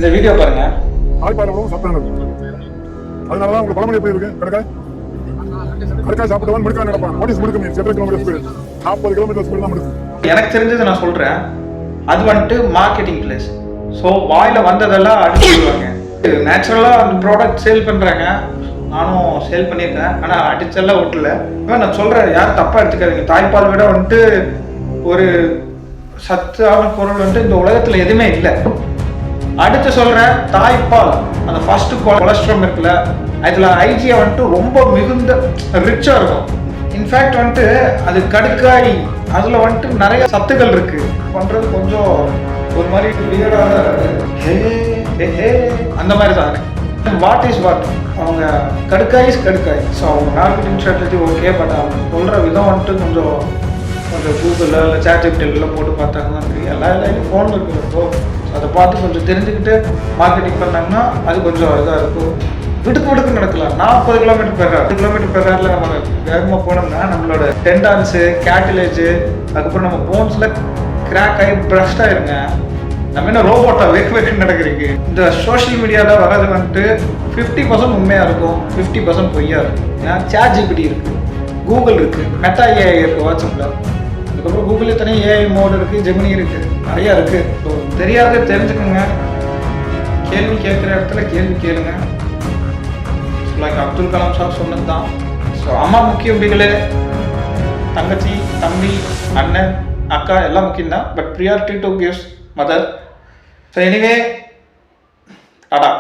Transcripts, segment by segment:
இந்த வீடியோ பாருங்க. தாய்ப்பால் உணவு சத்தானது. அதனால தான் உங்களுக்கு பழமொழி எப்படி இருக்கு? கடுக்காய் சாப்பிட்டவன் மிடுக்கான் நடப்பான். வாட் இஸ் மிடுக்கு மீன்ஸ்? எத்தனை கிலோமீட்டர் ஸ்பீடு? 40 கிலோமீட்டர் ஸ்பீடு தான் மிடுக்கு. எனக்கு தெரிஞ்சது நான் சொல்றேன். அது வந்துட்டு மார்க்கெட்டிங் பிளேஸ். ஸோ வாயில வந்ததெல்லாம் அடிச்சுடுவாங்க. நேச்சுரலா அந்த ப்ராடக்ட் சேல் பண்றாங்க. நானும் சேல் பண்ணியிருக்கேன். ஆனால் அடிச்செல்லாம் விட்டல. நான் சொல்றேன், யாரும் தப்பா எடுத்துக்காதீங்க. தாய்ப்பால் விட வந்துட்டு ஒரு சத்தான பொருள் வந்துட்டு இந்த உலகத்துல எதுவுமே இல்லை. அடுத்து சொல்றேன், தாய்ப்பால் அந்த ஃபர்ஸ்ட் கொலஸ்ட்ரால் இருக்குல்ல, அதுல ஐஜியா வந்துட்டு ரொம்ப மிகுந்த ரிச்சா இருக்கும். இன்ஃபேக்ட் வந்துட்டு அது கடுக்காய், அதுல வந்துட்டு நிறைய சத்துக்கள் இருக்கு. பண்றது கொஞ்சம் ஒரு மாதிரி வியர்டா தான் இருக்கு. அந்த மாதிரி தான். வாட் இஸ் வாட், அவங்க கடுக்காய் இஸ் கடுக்காய். ஸோ அவங்க மார்க்கெட்டிங் ஸ்ட்ராட்டஜி ஓகே, பட் அவங்க சொல்ற விதம் வந்துட்டு கொஞ்சம் கூகுளில் இல்லை சாட்ஜிபிடியில் போட்டு பார்த்தாங்கன்னா தெரியும். எல்லா எல்லாரும் ஃபோனில் இருக்கிறப்போ அதை பார்த்து கொஞ்சம் தெரிஞ்சுக்கிட்டு மார்க்கெட்டிங் பண்ணாங்கன்னா அது கொஞ்சம் இதாக இருக்கும். விடுக்கு நடக்கலாம். 40 kilometre per hour, 10 kilometre per ஹவரில் நம்ம வேகமாக போனோம்னா நம்மளோட டெண்டான்ஸு, கேட்டிலேஜு, அதுக்கப்புறம் நம்ம போன்ஸில் கிராக் ஆகி பிரஸ்ட் ஆயிருங்க. நம்ம என்ன ரோபோட்டா வேக்கு நடக்கிறீங்க. இந்த சோஷியல் மீடியாவில் வர்றது வந்துட்டு 50% உண்மையாக இருக்கும், 50% பொய்யா இருக்கும். ஏன்னா சாட்ஜிபிடி இருக்குது, கூகுள் இருக்குது, மெட்டா ஏஐ இருக்குது வாட்ஸ்அப்பில். அதுக்கப்புறம் கூகுளே தனியாக ஏஐ மோடு இருக்குது, ஜெமினி இருக்குது, நிறையா இருக்குது. ஸோ தெரியாத தெரிஞ்சுக்கோங்க. கேள்வி கேட்குற இடத்துல கேள்வி கேளுங்க. லைக் அப்துல் கலாம் சார் சொன்னது தான். ஸோ அம்மா முக்கியம் அப்படிங்களே, தங்கச்சி, தம்பி, அண்ணன், அக்கா எல்லாம் முக்கியம் தான். But priority to gives mother. So anyway, Tata.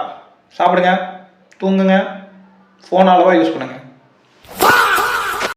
சாப்பிடுங்க, தூங்குங்க, ஃபோன் அளவாக யூஸ் பண்ணுங்கள்.